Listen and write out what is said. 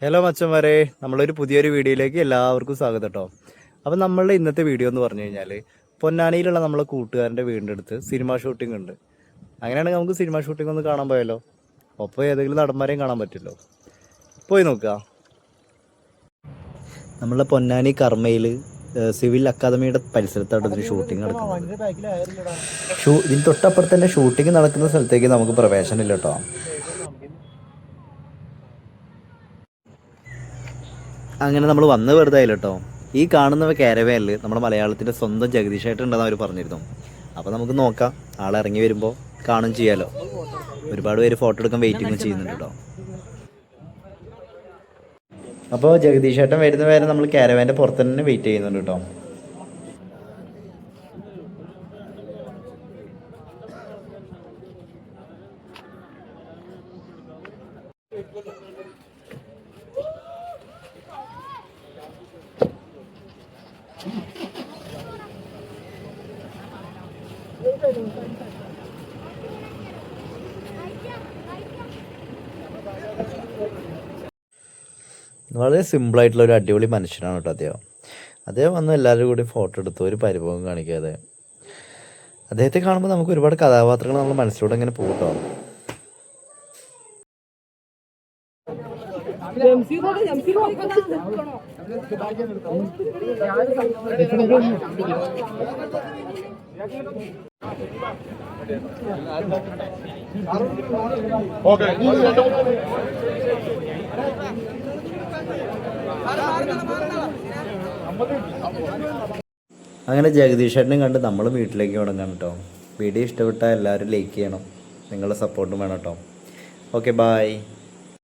Hello മച്ചന്മാരെ, നമ്മളൊരു പുതിയൊരു വീഡിയോയിലേക്ക് എല്ലാവർക്കും സ്വാഗതം കേട്ടോ. അപ്പം നമ്മളുടെ ഇന്നത്തെ വീഡിയോ എന്ന് പറഞ്ഞു കഴിഞ്ഞാൽ പൊന്നാനിയിലുള്ള നമ്മളെ കൂട്ടുകാരൻ്റെ വീടിൻ്റെ അടുത്ത് സിനിമ ഷൂട്ടിംഗ് ഉണ്ട്. അങ്ങനെയാണെങ്കിൽ നമുക്ക് സിനിമ ഷൂട്ടിംഗ് ഒന്ന് കാണാൻ പോയാലോ? ഒപ്പം ഏതെങ്കിലും നടന്മാരെയും കാണാൻ പറ്റുമല്ലോ. പോയി നോക്കുക. നമ്മളെ പൊന്നാനി കർമ്മയിൽ സിവിൽ അക്കാദമിയുടെ പരിസരത്താണ് ഇതിന് ഷൂട്ടിംഗ് നടക്കുന്നത്. ഇതിന് തൊട്ടപ്പുറത്ത് തന്നെ ഷൂട്ടിംഗ് നടക്കുന്ന സ്ഥലത്തേക്ക് നമുക്ക് പ്രവേശനമില്ല കേട്ടോ. അങ്ങനെ നമ്മൾ വന്ന് വെറുതെ ആയില്ല കേട്ടോ. ഈ കാണുന്ന കാരവാനിൽ നമ്മുടെ മലയാളത്തിൻ്റെ സ്വന്തം ജഗദീഷായിട്ടുണ്ടെന്ന് അവർ പറഞ്ഞിരുന്നു. അപ്പോൾ നമുക്ക് നോക്കാം, ആളിറങ്ങി വരുമ്പോൾ കാണും ചെയ്യാലോ. ഒരുപാട് പേര് ഫോട്ടോ എടുക്കാൻ വെയിറ്റിംഗ് ചെയ്യുന്നുണ്ട് കേട്ടോ. അപ്പോൾ ജഗദീഷേട്ടൻ വരുന്ന വരെ നമ്മൾ കാരവാൻ്റെ പുറത്ത് തന്നെ വെയിറ്റ് ചെയ്യുന്നുണ്ട് കേട്ടോ. വളരെ സിമ്പിളായിട്ടുള്ള ഒരു അടിപൊളി മനുഷ്യനാണ് കേട്ടോ അദ്ദേഹം. അദ്ദേഹം വന്ന് എല്ലാവരും കൂടി ഫോട്ടോ എടുത്തു, ഒരു പരിഭവം കാണിക്കാതെ. അദ്ദേഹത്തെ കാണുമ്പോൾ നമുക്ക് ഒരുപാട് കഥാപാത്രങ്ങൾ നമ്മൾ മനസ്സിലൂടെ ഇങ്ങനെ പോകും കേട്ടോ. അങ്ങനെ ജഗദീഷേട്ടനും കണ്ട് നമ്മൾ വീട്ടിലേക്ക് തുടങ്ങാം കേട്ടോ. വീഡിയോ ഇഷ്ടപ്പെട്ടാൽ എല്ലാവരും ലൈക്ക് ചെയ്യണം, നിങ്ങളുടെ സപ്പോർട്ടും വേണം കേട്ടോ. Okay, bye.